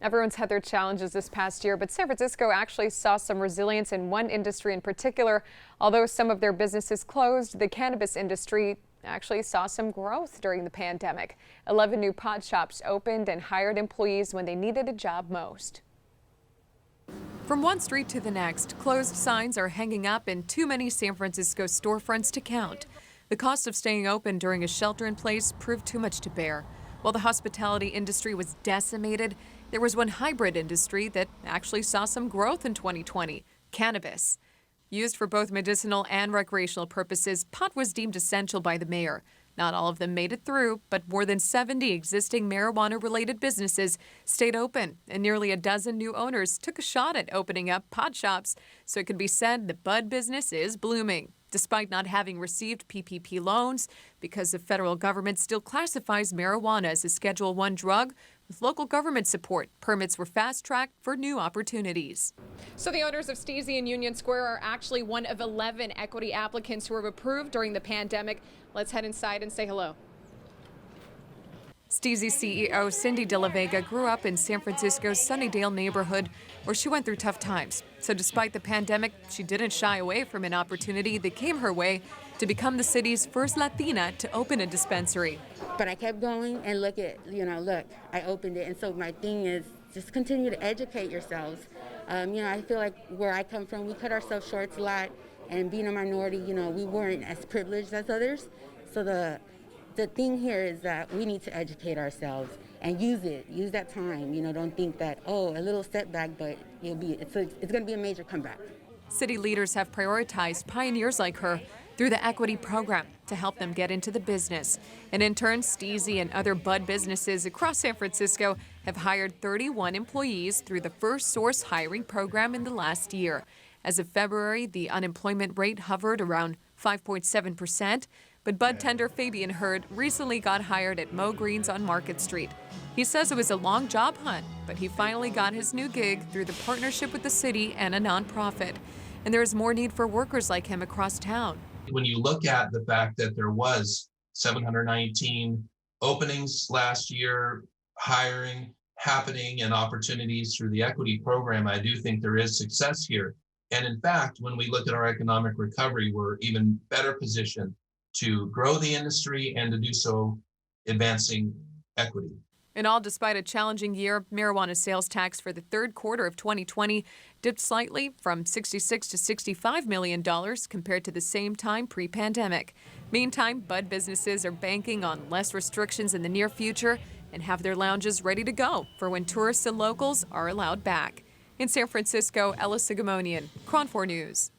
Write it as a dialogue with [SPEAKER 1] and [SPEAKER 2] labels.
[SPEAKER 1] Everyone's had their challenges this past year, but San Francisco actually saw some resilience in one industry in particular. Although some of their businesses closed, the cannabis industry actually saw some growth during the pandemic. 11 new pod shops opened and hired employees when they needed a job most. From one street to the next, closed signs are hanging up in too many San Francisco storefronts to count. The cost of staying open during a shelter-in-place proved too much to bear. While the hospitality industry was decimated, there was one hybrid industry that actually saw some growth in 2020, cannabis. Used for both medicinal and recreational purposes, pot was deemed essential by the mayor. Not all of them made it through, but more than 70 existing marijuana-related businesses stayed open, and nearly a dozen new owners took a shot at opening up pod shops, so it could be said the bud business is blooming. Despite not having received PPP loans, because the federal government still classifies marijuana as a Schedule I drug, with local government support, permits were fast-tracked for new opportunities. So the owners of Steezy and Union Square are actually one of 11 equity applicants who were approved during the pandemic. Let's head inside and say hello. Steezy CEO Cindy De La Vega grew up in San Francisco's Sunnydale neighborhood, where she went through tough times. So despite the pandemic, she didn't shy away from an opportunity that came her way to become the city's first Latina to open a dispensary.
[SPEAKER 2] But I kept going, and look, I opened it. And so my thing is just continue to educate yourselves. I feel like where I come from, we cut ourselves short a lot. And being a minority, we weren't as privileged as others. So the thing here is that we need to educate ourselves and use that time. Don't think that, a little setback, but it's going to be a major comeback.
[SPEAKER 1] City leaders have prioritized pioneers like her through the equity program to help them get into the business. And in turn, Steezy and other bud businesses across San Francisco have hired 31 employees through the First Source hiring program in the last year. As of February, the unemployment rate hovered around 5.7%. But bud tender Fabian Hurd recently got hired at Mo Green's on Market Street. He says it was a long job hunt, but he finally got his new gig through the partnership with the city and a nonprofit. And there is more need for workers like him across town.
[SPEAKER 3] When you look at the fact that there was 719 openings last year, hiring happening and opportunities through the equity program, I do think there is success here. And in fact, when we look at our economic recovery, we're even better positioned to grow the industry and to do so advancing equity.
[SPEAKER 1] And all despite a challenging year, marijuana sales tax for the third quarter of 2020 dipped slightly from $66 to $65 million compared to the same time pre-pandemic. Meantime, bud businesses are banking on less restrictions in the near future and have their lounges ready to go for when tourists and locals are allowed back. In San Francisco, Ella Sigimonian, KRON 4 News.